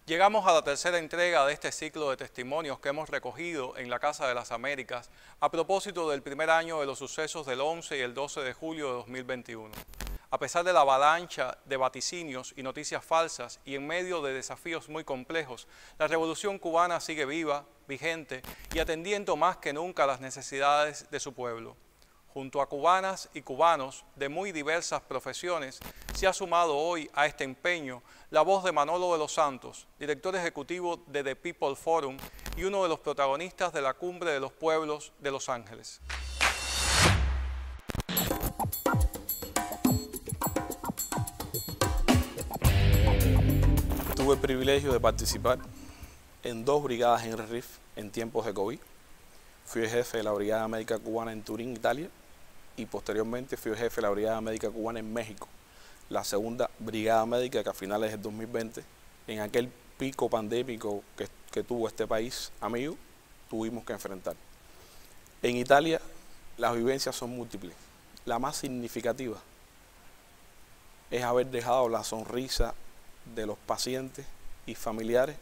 Llegamos a la tercera entrega de este ciclo de testimonios que hemos recogido en la Casa de las Américas a propósito del primer año de los sucesos del 11 y el 12 de julio de 2021. A pesar de la avalancha de vaticinios y noticias falsas y en medio de desafíos muy complejos, la revolución cubana sigue viva, vigente y atendiendo más que nunca a las necesidades de su pueblo. Junto a cubanas y cubanos de muy diversas profesiones, se ha sumado hoy a este empeño la voz de Manolo de los Santos, director ejecutivo de The People Forum y uno de los protagonistas de la Cumbre de los Pueblos de Los Ángeles. Tuve el privilegio de participar en 2 brigadas Henry Riff en tiempos de COVID. Fui el jefe de la Brigada Médica Cubana en Turín, Italia, y posteriormente fui el jefe de la Brigada Médica Cubana en México, la segunda Brigada Médica que a finales del 2020, en aquel pico pandémico que tuvo este país amigo, tuvimos que enfrentar. En Italia las vivencias son múltiples. La más significativa es haber dejado la sonrisa de los pacientes y familiares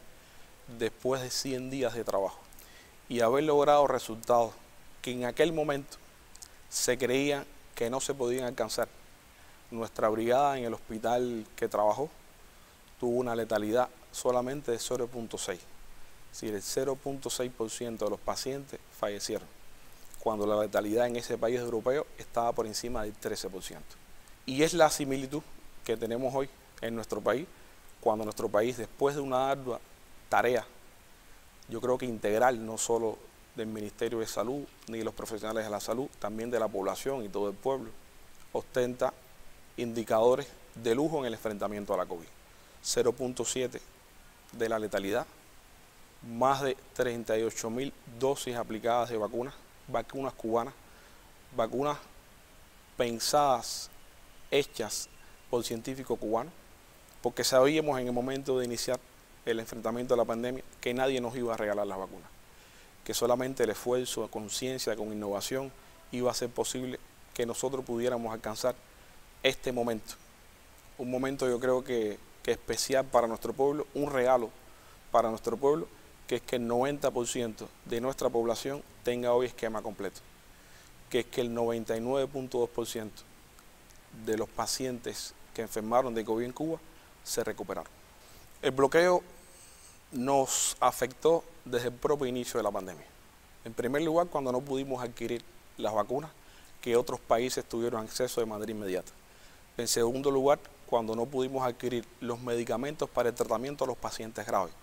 después de 100 días de trabajo y haber logrado resultados que en aquel momento se creían que no se podían alcanzar. Nuestra brigada en el hospital que trabajó tuvo una letalidad solamente de 0.6, es decir, el 0.6% de los pacientes fallecieron, cuando la letalidad en ese país europeo estaba por encima del 13%. Y es la similitud que tenemos hoy en nuestro país, cuando nuestro país, después de una ardua tarea, yo creo que integral, no solo del Ministerio de Salud, ni de los profesionales de la salud, también de la población y todo el pueblo, ostenta indicadores de lujo en el enfrentamiento a la COVID. 0.7 de la letalidad, más de 38.000 dosis aplicadas de vacunas cubanas, vacunas pensadas, hechas por científicos cubanos, porque sabíamos en el momento de iniciar el enfrentamiento a la pandemia que nadie nos iba a regalar las vacunas, que solamente el esfuerzo, conciencia, con innovación, iba a ser posible que nosotros pudiéramos alcanzar este momento. Un momento yo creo que especial para nuestro pueblo, un regalo para nuestro pueblo, que es que el 90% de nuestra población tenga hoy esquema completo, que es que el 99.2% de los pacientes que enfermaron de COVID en Cuba se recuperaron. El bloqueo nos afectó desde el propio inicio de la pandemia. En primer lugar, cuando no pudimos adquirir las vacunas que otros países tuvieron acceso de manera inmediata. En segundo lugar, cuando no pudimos adquirir los medicamentos para el tratamiento de los pacientes graves.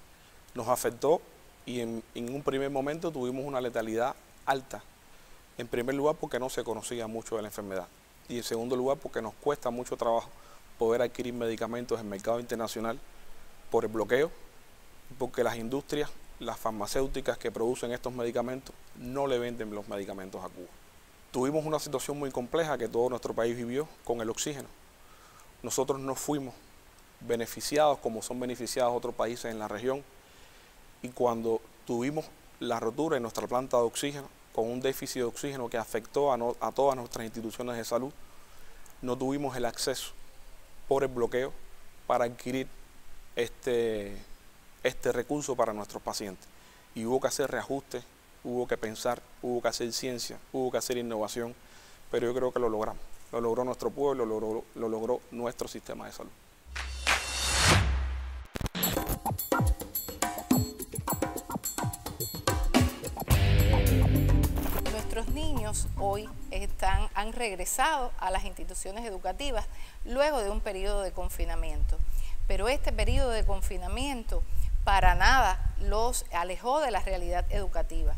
Nos afectó y en un primer momento tuvimos una letalidad alta. En primer lugar, porque no se conocía mucho de la enfermedad. Y en segundo lugar, porque nos cuesta mucho trabajo poder adquirir medicamentos en el mercado internacional por el bloqueo, porque las industrias, las farmacéuticas que producen estos medicamentos no le venden los medicamentos a Cuba. Tuvimos una situación muy compleja que todo nuestro país vivió con el oxígeno. Nosotros no fuimos beneficiados como son beneficiados otros países en la región, y cuando tuvimos la rotura en nuestra planta de oxígeno, con un déficit de oxígeno que afectó a todas nuestras instituciones de salud, no tuvimos el acceso por el bloqueo para adquirir este recurso para nuestros pacientes. Y hubo que hacer reajustes, hubo que pensar, hubo que hacer ciencia, hubo que hacer innovación, pero yo creo que lo logramos. Lo logró nuestro pueblo, lo logró nuestro sistema de salud. Nuestros niños hoy han regresado a las instituciones educativas luego de un periodo de confinamiento. Pero este periodo de confinamiento para nada los alejó de la realidad educativa.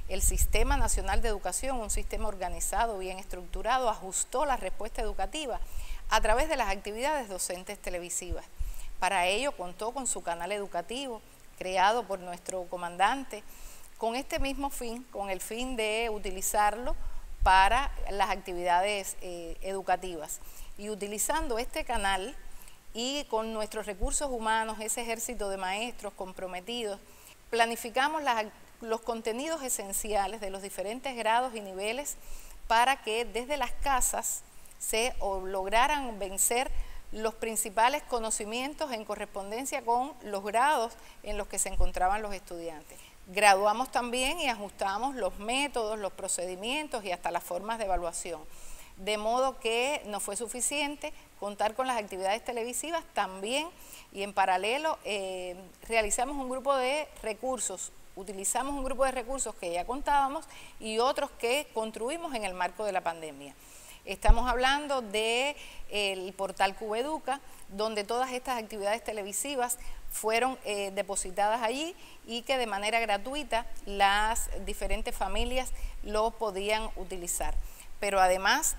El Sistema Nacional de Educación, un sistema organizado, bien estructurado, ajustó la respuesta educativa a través de las actividades docentes televisivas. Para ello contó con su canal educativo, creado por nuestro comandante, con este mismo fin, con el fin de utilizarlo para las actividades educativas. Y utilizando este canal y con nuestros recursos humanos, ese ejército de maestros comprometidos, planificamos los contenidos esenciales de los diferentes grados y niveles para que desde las casas se lograran vencer los principales conocimientos en correspondencia con los grados en los que se encontraban los estudiantes. Graduamos también y ajustamos los métodos, los procedimientos y hasta las formas de evaluación. De modo que no fue suficiente contar con las actividades televisivas, también y en paralelo realizamos un grupo de recursos, utilizamos un grupo de recursos que ya contábamos y otros que construimos en el marco de la pandemia. Estamos hablando del portal Cubeduca, donde todas estas actividades televisivas fueron depositadas allí y que de manera gratuita las diferentes familias lo podían utilizar. Pero además,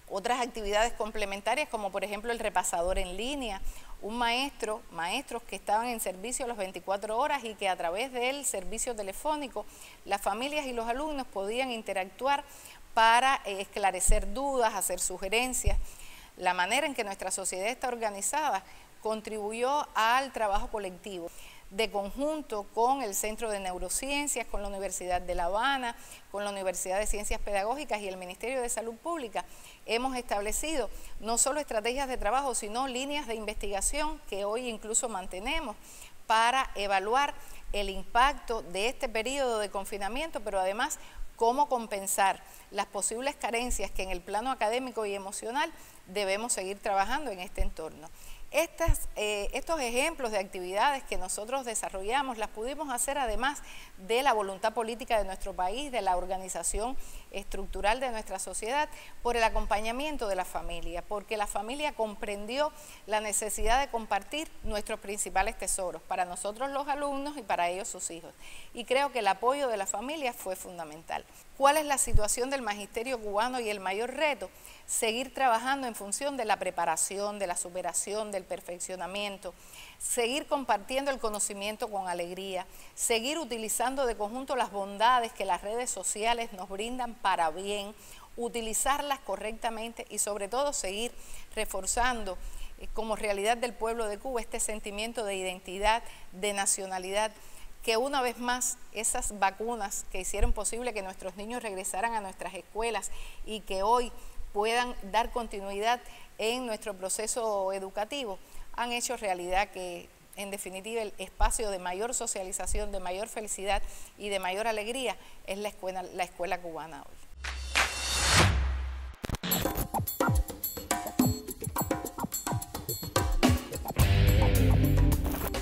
otras actividades complementarias como por ejemplo el repasador en línea, maestros que estaban en servicio a las 24 horas y que a través del servicio telefónico las familias y los alumnos podían interactuar para esclarecer dudas, hacer sugerencias. La manera en que nuestra sociedad está organizada contribuyó al trabajo colectivo, de conjunto con el Centro de Neurociencias, con la Universidad de La Habana, con la Universidad de Ciencias Pedagógicas y el Ministerio de Salud Pública. Hemos establecido no solo estrategias de trabajo, sino líneas de investigación que hoy incluso mantenemos para evaluar el impacto de este periodo de confinamiento, pero además cómo compensar las posibles carencias que en el plano académico y emocional debemos seguir trabajando en este entorno. Estos ejemplos de actividades que nosotros desarrollamos las pudimos hacer además de la voluntad política de nuestro país, de la organización estructural de nuestra sociedad, por el acompañamiento de la familia, porque la familia comprendió la necesidad de compartir nuestros principales tesoros, para nosotros los alumnos y para ellos sus hijos. Y creo que el apoyo de la familia fue fundamental. ¿Cuál es la situación del magisterio cubano y el mayor reto? Seguir trabajando en función de la preparación, de la superación, del perfeccionamiento, seguir compartiendo el conocimiento con alegría, seguir utilizando de conjunto las bondades que las redes sociales nos brindan para bien, utilizarlas correctamente y sobre todo seguir reforzando como realidad del pueblo de Cuba este sentimiento de identidad, de nacionalidad, que una vez más esas vacunas que hicieron posible que nuestros niños regresaran a nuestras escuelas y que hoy puedan dar continuidad en nuestro proceso educativo, han hecho realidad que en definitiva el espacio de mayor socialización, de mayor felicidad y de mayor alegría es la escuela cubana hoy.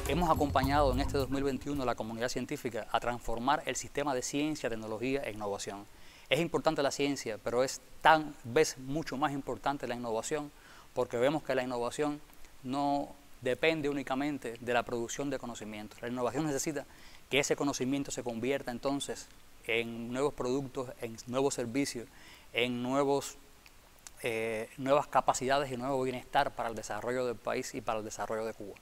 Hemos acompañado en este 2021 a la comunidad científica a transformar el sistema de ciencia, tecnología e innovación. Es importante la ciencia, pero es tal vez mucho más importante la innovación, porque vemos que la innovación no depende únicamente de la producción de conocimiento. La innovación necesita que ese conocimiento se convierta entonces en nuevos productos, en nuevos servicios, en nuevas capacidades y nuevo bienestar para el desarrollo del país y para el desarrollo de Cuba.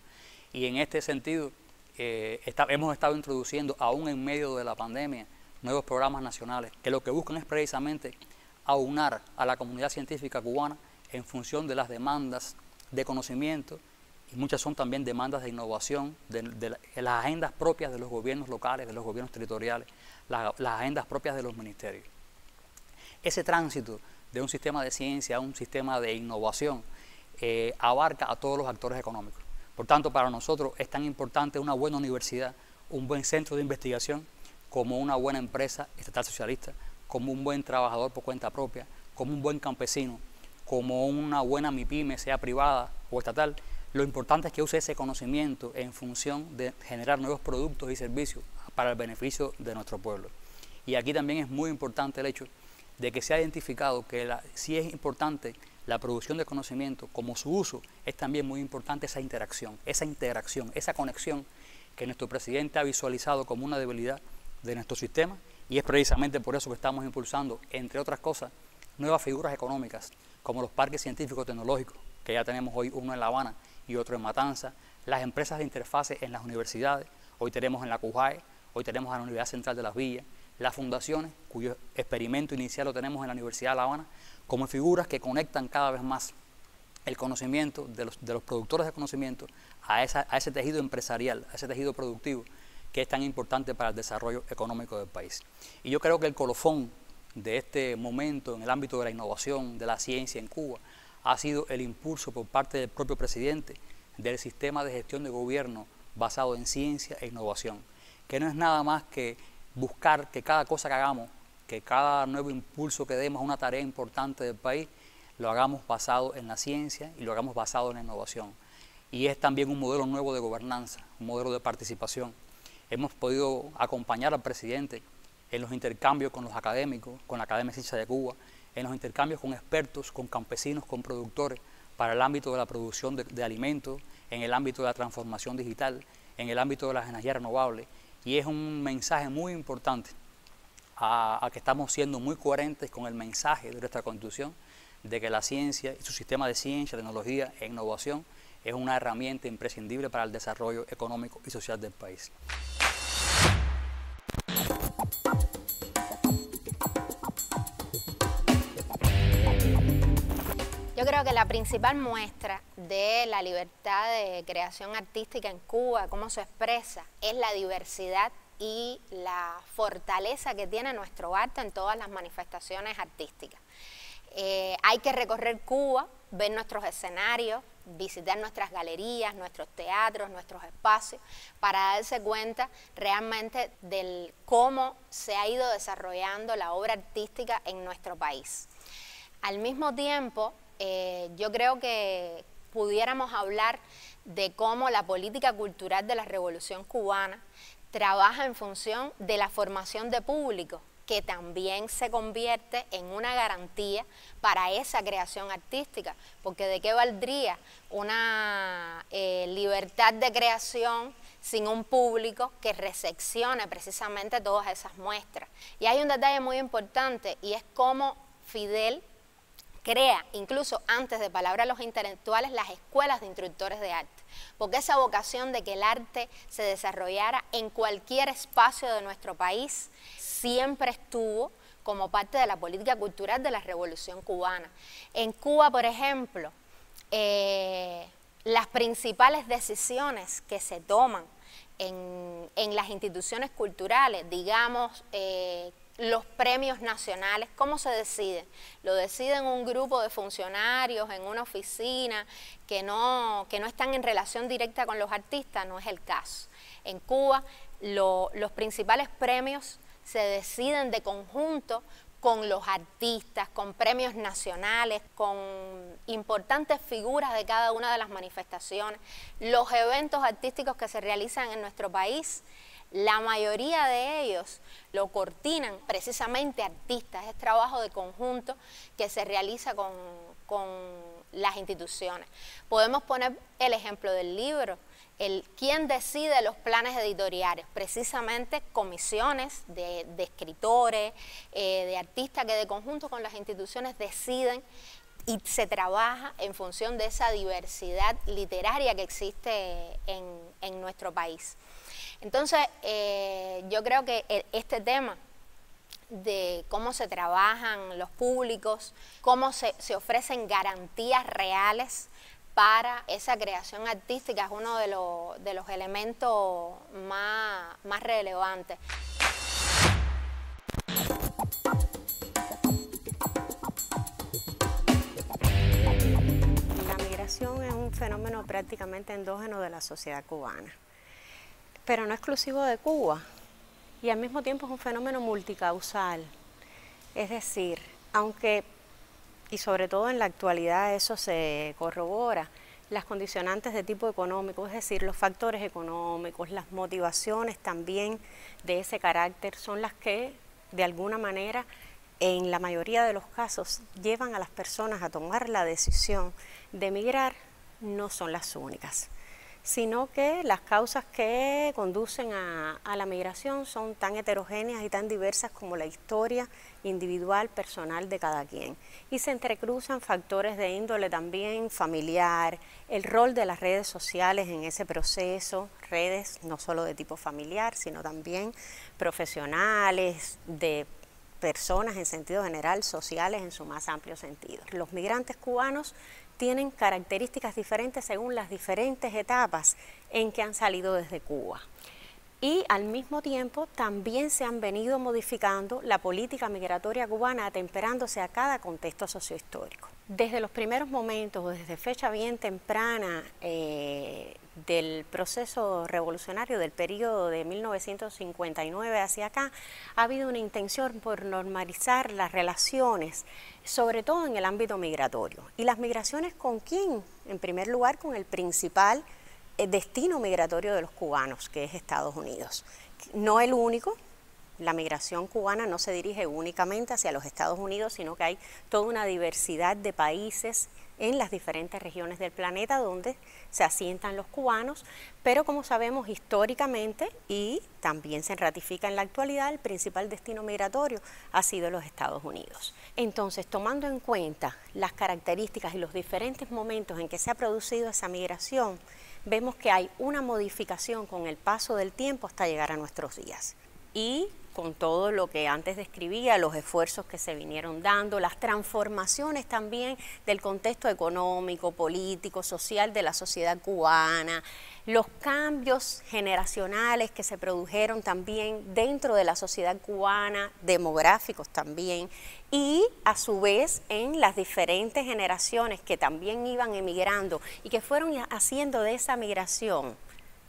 Y en este sentido hemos estado introduciendo, aún en medio de la pandemia, nuevos programas nacionales que lo que buscan es precisamente aunar a la comunidad científica cubana en función de las demandas de conocimiento, y muchas son también demandas de innovación, de las agendas propias de los gobiernos locales, de los gobiernos territoriales, las agendas propias de los ministerios. Ese tránsito de un sistema de ciencia a un sistema de innovación abarca a todos los actores económicos. Por tanto, para nosotros es tan importante una buena universidad, un buen centro de investigación, como una buena empresa estatal socialista, como un buen trabajador por cuenta propia, como un buen campesino, como una buena MIPYME, sea privada o estatal. Lo importante es que use ese conocimiento en función de generar nuevos productos y servicios para el beneficio de nuestro pueblo. Y aquí también es muy importante el hecho de que se ha identificado que sí es importante la producción de conocimiento, como su uso, es también muy importante esa interacción, esa integración, esa conexión que nuestro presidente ha visualizado como una debilidad de nuestro sistema, y es precisamente por eso que estamos impulsando, entre otras cosas, nuevas figuras económicas, como los parques científicos tecnológicos, que ya tenemos hoy uno en La Habana y otro en Matanza, las empresas de interfase en las universidades, hoy tenemos en la CUJAE, hoy tenemos en la Universidad Central de Las Villas, las fundaciones, cuyo experimento inicial lo tenemos en la Universidad de La Habana, como figuras que conectan cada vez más el conocimiento de los productores de conocimiento a ese tejido empresarial, a ese tejido productivo, que es tan importante para el desarrollo económico del país. Y yo creo que el colofón de este momento en el ámbito de la innovación, de la ciencia en Cuba, ha sido el impulso por parte del propio presidente del sistema de gestión de gobierno basado en ciencia e innovación, que no es nada más que buscar que cada cosa que hagamos, que cada nuevo impulso que demos a una tarea importante del país, lo hagamos basado en la ciencia y lo hagamos basado en la innovación. Y es también un modelo nuevo de gobernanza, un modelo de participación. Hemos podido acompañar al presidente en los intercambios con los académicos, con la Academia de Ciencias de Cuba, en los intercambios con expertos, con campesinos, con productores, para el ámbito de la producción de alimentos, en el ámbito de la transformación digital, en el ámbito de las energías renovables. Y es un mensaje muy importante a que estamos siendo muy coherentes con el mensaje de nuestra Constitución, de que la ciencia y su sistema de ciencia, tecnología e innovación es una herramienta imprescindible para el desarrollo económico y social del país. Yo creo que la principal muestra de la libertad de creación artística en Cuba, cómo se expresa, es la diversidad y la fortaleza que tiene nuestro arte en todas las manifestaciones artísticas. Hay que recorrer Cuba, ver nuestros escenarios, visitar nuestras galerías, nuestros teatros, nuestros espacios, para darse cuenta realmente de cómo se ha ido desarrollando la obra artística en nuestro país. Al mismo tiempo, yo creo que pudiéramos hablar de cómo la política cultural de la Revolución Cubana trabaja en función de la formación de público, que también se convierte en una garantía para esa creación artística, porque ¿de qué valdría una libertad de creación sin un público que recepcione precisamente todas esas muestras? Y hay un detalle muy importante, y es cómo Fidel crea, incluso antes de Palabra a los Intelectuales, las escuelas de instructores de arte, porque esa vocación de que el arte se desarrollara en cualquier espacio de nuestro país siempre estuvo como parte de la política cultural de la Revolución Cubana. En Cuba, por ejemplo, las principales decisiones que se toman en las instituciones culturales, digamos, los premios nacionales, ¿cómo se deciden? Lo deciden un grupo de funcionarios en una oficina que no están en relación directa con los artistas. No es el caso. En Cuba, los principales premios se deciden de conjunto con los artistas, con premios nacionales, con importantes figuras de cada una de las manifestaciones. Los eventos artísticos que se realizan en nuestro país, la mayoría de ellos lo coordinan precisamente artistas. Es trabajo de conjunto que se realiza con las instituciones. Podemos poner el ejemplo del libro. ¿Quién decide los planes editoriales? Precisamente comisiones de escritores, de artistas que de conjunto con las instituciones deciden, y se trabaja en función de esa diversidad literaria que existe en nuestro país. Entonces, yo creo que este tema de cómo se trabajan los públicos, cómo se ofrecen garantías reales para esa creación artística, es uno de los elementos más relevantes. La migración es un fenómeno prácticamente endógeno de la sociedad cubana, pero no exclusivo de Cuba, y al mismo tiempo es un fenómeno multicausal. Es decir, aunque, y sobre todo en la actualidad eso se corrobora, las condicionantes de tipo económico, es decir, los factores económicos, las motivaciones también de ese carácter son las que de alguna manera en la mayoría de los casos llevan a las personas a tomar la decisión de emigrar. No son las únicas, sino que las causas que conducen a la migración son tan heterogéneas y tan diversas como la historia individual, personal de cada quien. Y se entrecruzan factores de índole también familiar, el rol de las redes sociales en ese proceso, redes no solo de tipo familiar, sino también profesionales, de personas en sentido general, sociales en su más amplio sentido. Los migrantes cubanos tienen características diferentes según las diferentes etapas en que han salido desde Cuba. Y al mismo tiempo también se han venido modificando la política migratoria cubana, atemperándose a cada contexto sociohistórico. Desde los primeros momentos, desde fecha bien temprana del proceso revolucionario del periodo de 1959 hacia acá, ha habido una intención por normalizar las relaciones, sobre todo en el ámbito migratorio. ¿Y las migraciones con quién? En primer lugar, con el principal destino migratorio de los cubanos, que es Estados Unidos. No el único. La migración cubana no se dirige únicamente hacia los Estados Unidos, sino que hay toda una diversidad de países en las diferentes regiones del planeta donde se asientan los cubanos, pero como sabemos históricamente y también se ratifica en la actualidad, el principal destino migratorio ha sido los Estados Unidos. Entonces, tomando en cuenta las características y los diferentes momentos en que se ha producido esa migración, vemos que hay una modificación con el paso del tiempo hasta llegar a nuestros días. Y con todo lo que antes describía, los esfuerzos que se vinieron dando, las transformaciones también del contexto económico, político, social de la sociedad cubana, los cambios generacionales que se produjeron también dentro de la sociedad cubana, demográficos también, y a su vez en las diferentes generaciones que también iban emigrando y que fueron haciendo de esa migración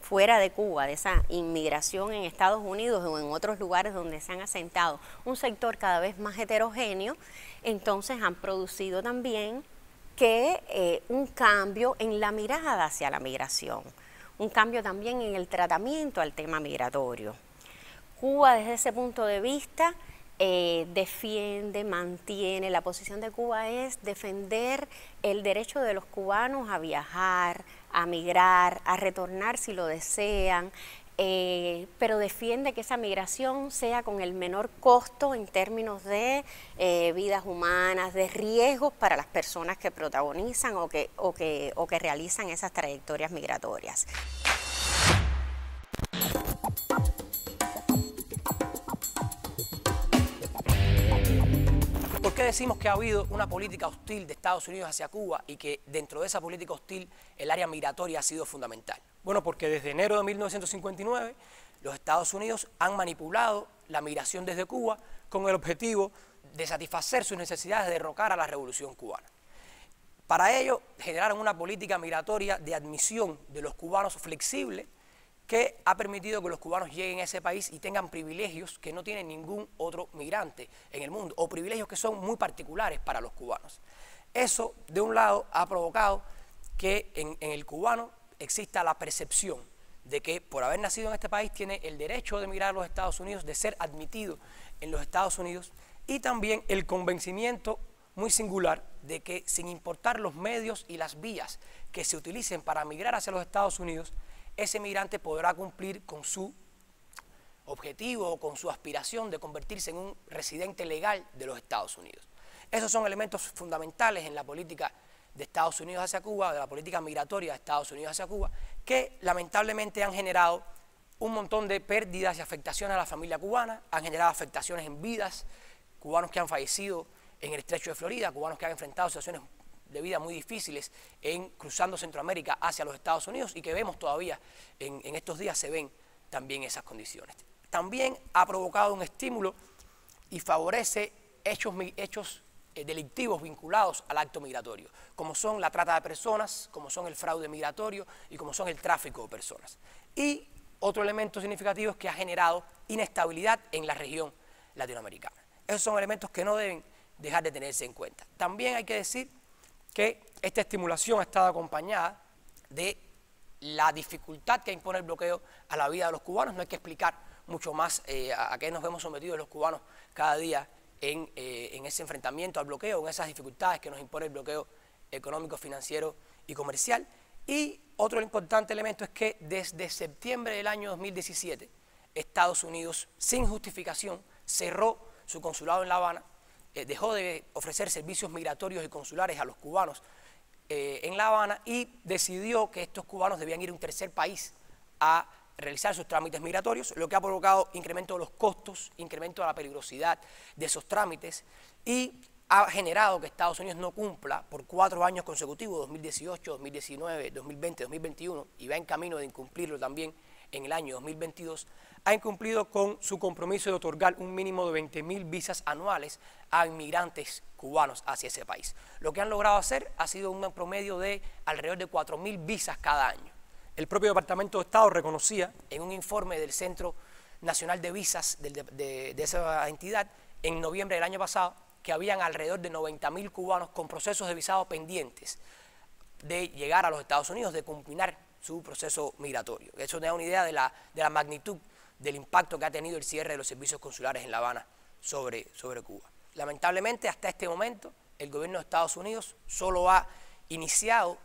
fuera de Cuba, de esa inmigración en Estados Unidos o en otros lugares donde se han asentado un sector cada vez más heterogéneo, entonces han producido también que un cambio en la mirada hacia la migración, un cambio también en el tratamiento al tema migratorio. Cuba desde ese punto de vista defiende, mantiene, la posición de Cuba es defender el derecho de los cubanos a viajar, a migrar, a retornar si lo desean, pero defiende que esa migración sea con el menor costo en términos de vidas humanas, de riesgos para las personas que protagonizan o que realizan esas trayectorias migratorias. ¿Por qué decimos que ha habido una política hostil de Estados Unidos hacia Cuba y que dentro de esa política hostil el área migratoria ha sido fundamental? Bueno, porque desde enero de 1959 los Estados Unidos han manipulado la migración desde Cuba con el objetivo de satisfacer sus necesidades de derrocar a la revolución cubana. Para ello generaron una política migratoria de admisión de los cubanos flexible que ha permitido que los cubanos lleguen a ese país y tengan privilegios que no tiene ningún otro migrante en el mundo, o privilegios que son muy particulares para los cubanos. Eso, de un lado, ha provocado que en el cubano exista la percepción de que por haber nacido en este país tiene el derecho de emigrar a los Estados Unidos, de ser admitido en los Estados Unidos, y también el convencimiento muy singular de que sin importar los medios y las vías que se utilicen para migrar hacia los Estados Unidos, ese migrante podrá cumplir con su objetivo o con su aspiración de convertirse en un residente legal de los Estados Unidos. Esos son elementos fundamentales en la política de Estados Unidos hacia Cuba, de la política migratoria de Estados Unidos hacia Cuba, que lamentablemente han generado un montón de pérdidas y afectaciones a la familia cubana, han generado afectaciones en vidas, cubanos que han fallecido en el Estrecho de Florida, cubanos que han enfrentado situaciones de vida muy difíciles cruzando Centroamérica hacia los Estados Unidos y que vemos todavía en estos días se ven también esas condiciones. También ha provocado un estímulo y favorece hechos delictivos vinculados al acto migratorio, como son la trata de personas, como son el fraude migratorio y como son el tráfico de personas. Y otro elemento significativo es que ha generado inestabilidad en la región latinoamericana. Esos son elementos que no deben dejar de tenerse en cuenta. También hay que decir que esta estimulación ha estado acompañada de la dificultad que impone el bloqueo a la vida de los cubanos. No hay que explicar mucho más a qué nos vemos sometidos los cubanos cada día en ese enfrentamiento al bloqueo, en esas dificultades que nos impone el bloqueo económico, financiero y comercial. Y otro importante elemento es que desde septiembre del año 2017, Estados Unidos, sin justificación, cerró su consulado en La Habana, dejó de ofrecer servicios migratorios y consulares a los cubanos en La Habana y decidió que estos cubanos debían ir a un tercer país a realizar sus trámites migratorios, lo que ha provocado incremento de los costos, incremento de la peligrosidad de esos trámites y ha generado que Estados Unidos no cumpla por 4 años consecutivos, 2018, 2019, 2020, 2021, y va en camino de incumplirlo también en el año 2022, ha incumplido con su compromiso de otorgar un mínimo de 20.000 visas anuales a inmigrantes cubanos hacia ese país. Lo que han logrado hacer ha sido un promedio de alrededor de 4.000 visas cada año. El propio Departamento de Estado reconocía en un informe del Centro Nacional de Visas de esa entidad en noviembre del año pasado que habían alrededor de 90.000 cubanos con procesos de visado pendientes de llegar a los Estados Unidos, de culminar su proceso migratorio. Eso te da una idea de la magnitud del impacto que ha tenido el cierre de los servicios consulares en La Habana sobre Cuba. Lamentablemente, hasta este momento, el gobierno de Estados Unidos solo ha iniciado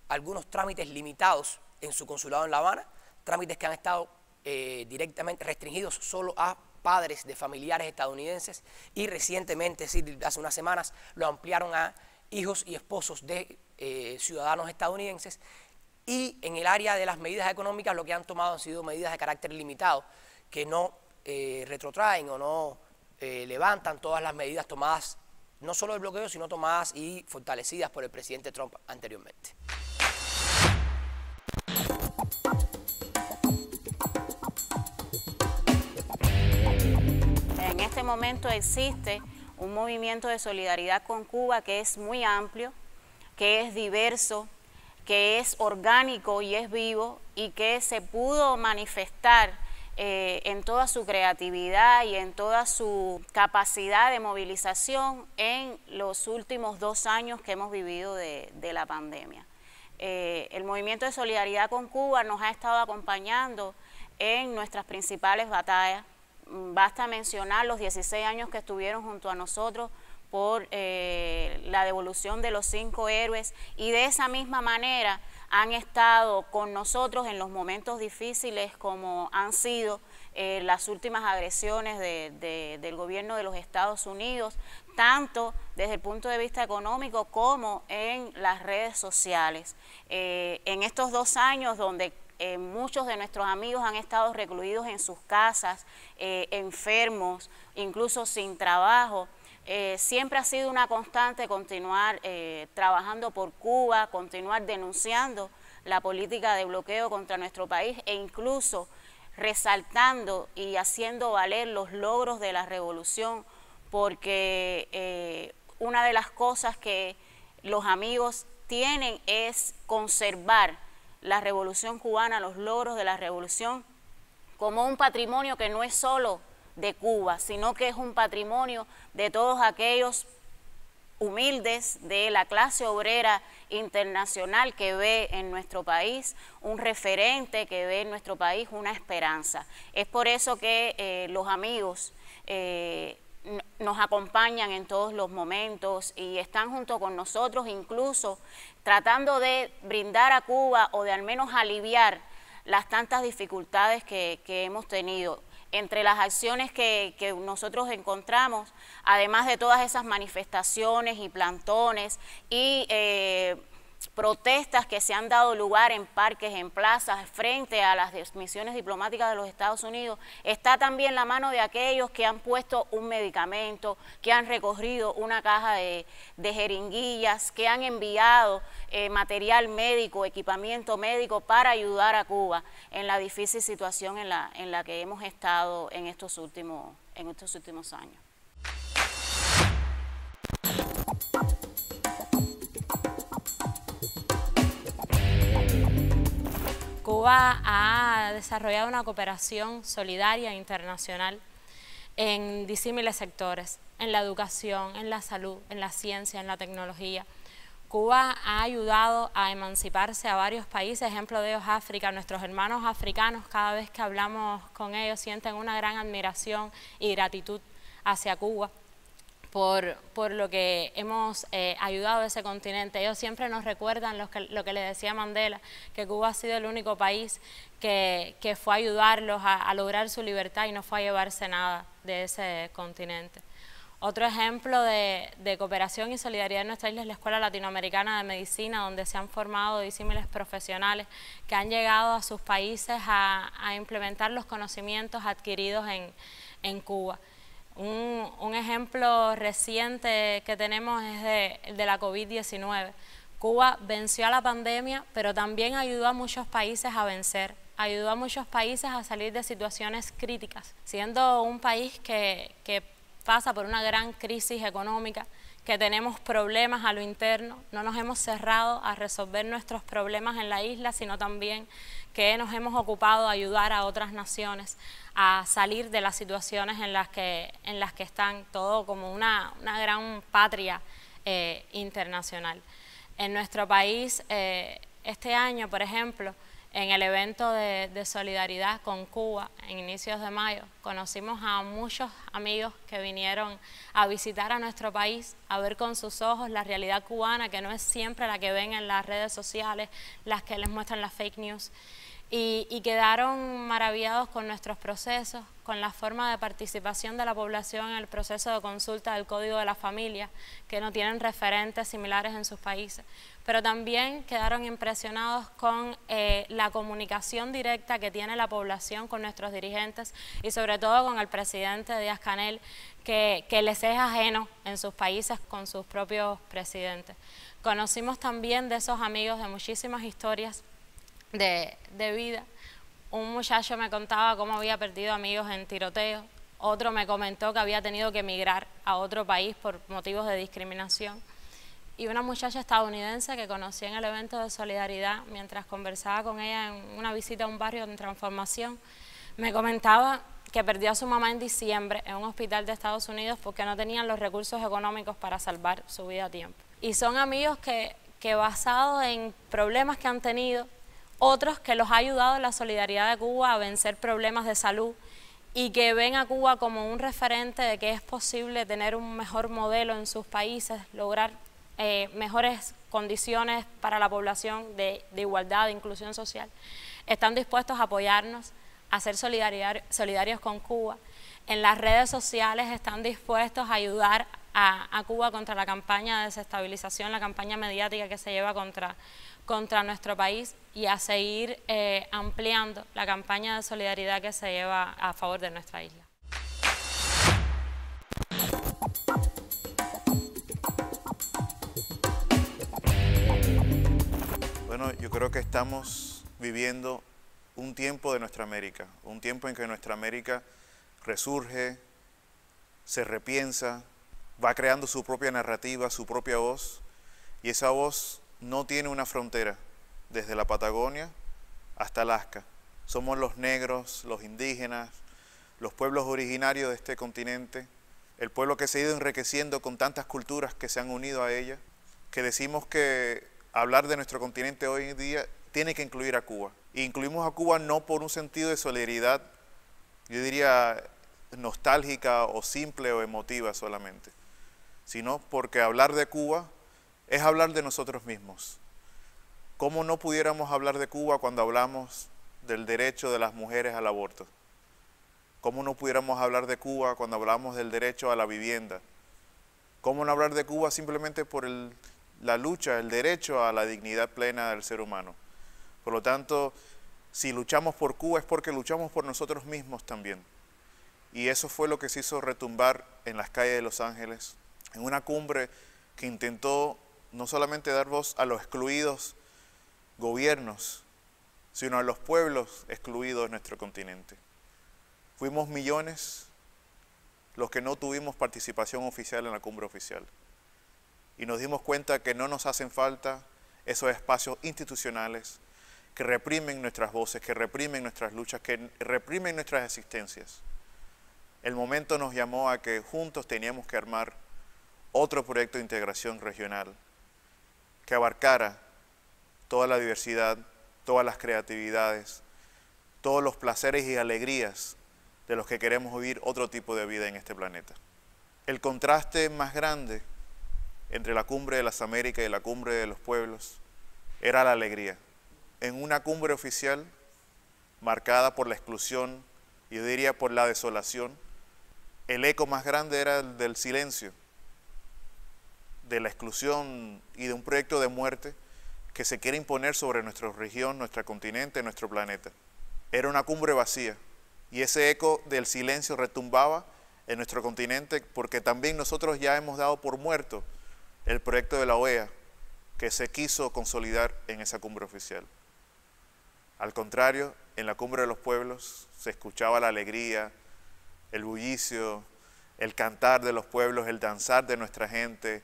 algunos trámites limitados en su consulado en La Habana, trámites que han estado directamente restringidos solo a padres de familiares estadounidenses y recientemente, es decir, hace unas semanas, lo ampliaron a hijos y esposos de ciudadanos estadounidenses. Y en el área de las medidas económicas lo que han tomado han sido medidas de carácter limitado, que no retrotraen o no levantan todas las medidas tomadas, no solo del bloqueo, sino tomadas y fortalecidas por el presidente Trump anteriormente. En este momento existe un movimiento de solidaridad con Cuba que es muy amplio, que es diverso, que es orgánico y es vivo y que se pudo manifestar en toda su creatividad y en toda su capacidad de movilización en los últimos 2 años que hemos vivido de la pandemia. El movimiento de solidaridad con Cuba nos ha estado acompañando en nuestras principales batallas. Basta mencionar los 16 años que estuvieron junto a nosotros por la devolución de los 5 héroes y de esa misma manera han estado con nosotros en los momentos difíciles como han sido las últimas agresiones del gobierno de los Estados Unidos, tanto desde el punto de vista económico como en las redes sociales. En estos 2 años donde muchos de nuestros amigos han estado recluidos en sus casas, enfermos, incluso sin trabajo, siempre ha sido una constante continuar trabajando por Cuba, continuar denunciando la política de bloqueo contra nuestro país e incluso resaltando y haciendo valer los logros de la revolución, porque una de las cosas que los amigos tienen es conservar la revolución cubana, los logros de la revolución, como un patrimonio que no es solo de Cuba, sino que es un patrimonio de todos aquellos humildes de la clase obrera internacional que ve en nuestro país un referente, que ve en nuestro país una esperanza. Es por eso que los amigos nos acompañan en todos los momentos y están junto con nosotros, incluso tratando de brindar a Cuba o de al menos aliviar las tantas dificultades que hemos tenido. Entre las acciones que nosotros encontramos, además de todas esas manifestaciones y plantones y protestas que se han dado lugar en parques, en plazas, frente a las misiones diplomáticas de los Estados Unidos, está también la mano de aquellos que han puesto un medicamento, que han recogido una caja de jeringuillas, que han enviado material médico, equipamiento médico para ayudar a Cuba en la difícil situación en la que hemos estado en estos últimos años. Cuba ha desarrollado una cooperación solidaria internacional en disímiles sectores, en la educación, en la salud, en la ciencia, en la tecnología. Cuba ha ayudado a emanciparse a varios países, ejemplo de ellos África. Nuestros hermanos africanos, cada vez que hablamos con ellos, sienten una gran admiración y gratitud hacia Cuba por lo que hemos ayudado a ese continente. Ellos siempre nos recuerdan lo que le decía Mandela, que Cuba ha sido el único país que fue a ayudarlos a lograr su libertad y no fue a llevarse nada de ese continente. Otro ejemplo de cooperación y solidaridad en nuestra isla es la Escuela Latinoamericana de Medicina, donde se han formado disímiles profesionales que han llegado a sus países a implementar los conocimientos adquiridos en Cuba. Un ejemplo reciente que tenemos es de la COVID-19. Cuba venció a la pandemia, pero también ayudó a muchos países a vencer ayudó a muchos países a salir de situaciones críticas. Siendo un país que pasa por una gran crisis económica, que tenemos problemas a lo interno, no nos hemos cerrado a resolver nuestros problemas en la isla, sino también que nos hemos ocupado de ayudar a otras naciones a salir de las situaciones en las que están, todo como una gran patria internacional. En nuestro país, este año, por ejemplo, en el evento de solidaridad con Cuba, en inicios de mayo, conocimos a muchos amigos que vinieron a visitar a nuestro país, a ver con sus ojos la realidad cubana, que no es siempre la que ven en las redes sociales, las que les muestran las fake news. Y quedaron maravillados con nuestros procesos, con la forma de participación de la población en el proceso de consulta del Código de la Familia, que no tienen referentes similares en sus países. Pero también quedaron impresionados con la comunicación directa que tiene la población con nuestros dirigentes y sobre todo con el presidente Díaz-Canel, que les es ajeno en sus países con sus propios presidentes. Conocimos también de esos amigos de muchísimas historias de vida. Un muchacho me contaba cómo había perdido amigos en tiroteos, otro me comentó que había tenido que emigrar a otro país por motivos de discriminación, y una muchacha estadounidense que conocí en el evento de solidaridad, mientras conversaba con ella en una visita a un barrio en transformación, me comentaba que perdió a su mamá en diciembre en un hospital de Estados Unidos porque no tenían los recursos económicos para salvar su vida a tiempo. Y son amigos que basados en problemas que han tenido, otros que los ha ayudado la solidaridad de Cuba a vencer problemas de salud y que ven a Cuba como un referente de que es posible tener un mejor modelo en sus países, lograr mejores condiciones para la población de igualdad, de inclusión social. Están dispuestos a apoyarnos, a ser solidarios con Cuba. En las redes sociales están dispuestos a ayudar a Cuba contra la campaña de desestabilización, la campaña mediática que se lleva contra nuestro país, y a seguir ampliando la campaña de solidaridad que se lleva a favor de nuestra isla. Bueno, yo creo que estamos viviendo un tiempo de nuestra América, un tiempo en que nuestra América resurge, se repiensa, va creando su propia narrativa, su propia voz, y esa voz no tiene una frontera, desde la Patagonia hasta Alaska. Somos los negros, los indígenas, los pueblos originarios de este continente, el pueblo que se ha ido enriqueciendo con tantas culturas que se han unido a ella, que decimos que hablar de nuestro continente hoy en día tiene que incluir a Cuba. E incluimos a Cuba no por un sentido de solidaridad, yo diría nostálgica o simple o emotiva solamente, sino porque hablar de Cuba es hablar de nosotros mismos. ¿Cómo no pudiéramos hablar de Cuba cuando hablamos del derecho de las mujeres al aborto? ¿Cómo no pudiéramos hablar de Cuba cuando hablamos del derecho a la vivienda? ¿Cómo no hablar de Cuba simplemente por la lucha, el derecho a la dignidad plena del ser humano? Por lo tanto, si luchamos por Cuba es porque luchamos por nosotros mismos también. Y eso fue lo que se hizo retumbar en las calles de Los Ángeles, en una cumbre que intentó no solamente dar voz a los excluidos gobiernos, sino a los pueblos excluidos de nuestro continente. Fuimos millones los que no tuvimos participación oficial en la cumbre oficial. Y nos dimos cuenta que no nos hacen falta esos espacios institucionales que reprimen nuestras voces, que reprimen nuestras luchas, que reprimen nuestras existencias. El momento nos llamó a que juntos teníamos que armar otro proyecto de integración regional que abarcara toda la diversidad, todas las creatividades, todos los placeres y alegrías de los que queremos vivir otro tipo de vida en este planeta. El contraste más grande entre la cumbre de las Américas y la cumbre de los pueblos era la alegría. En una cumbre oficial marcada por la exclusión, yo diría por la desolación, el eco más grande era el del silencio, de la exclusión y de un proyecto de muerte que se quiere imponer sobre nuestra región, nuestro continente, nuestro planeta. Era una cumbre vacía y ese eco del silencio retumbaba en nuestro continente porque también nosotros ya hemos dado por muerto el proyecto de la OEA que se quiso consolidar en esa cumbre oficial. Al contrario, en la Cumbre de los Pueblos se escuchaba la alegría, el bullicio, el cantar de los pueblos, el danzar de nuestra gente.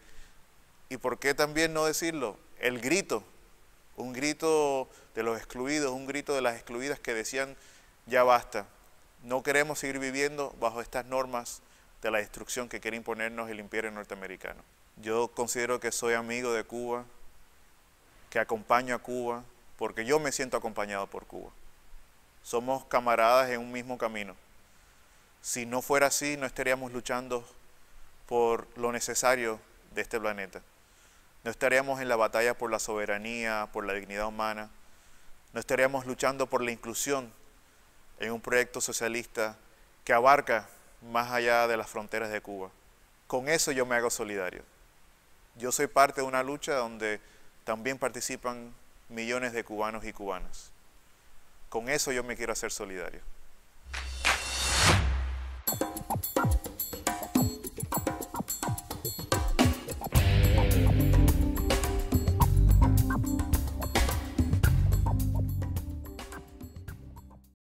Y por qué también no decirlo, el grito, un grito de los excluidos, un grito de las excluidas que decían, ya basta, no queremos seguir viviendo bajo estas normas de la destrucción que quiere imponernos el imperio norteamericano. Yo considero que soy amigo de Cuba, que acompaño a Cuba, porque yo me siento acompañado por Cuba. Somos camaradas en un mismo camino. Si no fuera así, no estaríamos luchando por lo necesario de este planeta. No estaríamos en la batalla por la soberanía, por la dignidad humana. No estaríamos luchando por la inclusión en un proyecto socialista que abarca más allá de las fronteras de Cuba. Con eso yo me hago solidario. Yo soy parte de una lucha donde también participan millones de cubanos y cubanas. Con eso yo me quiero hacer solidario.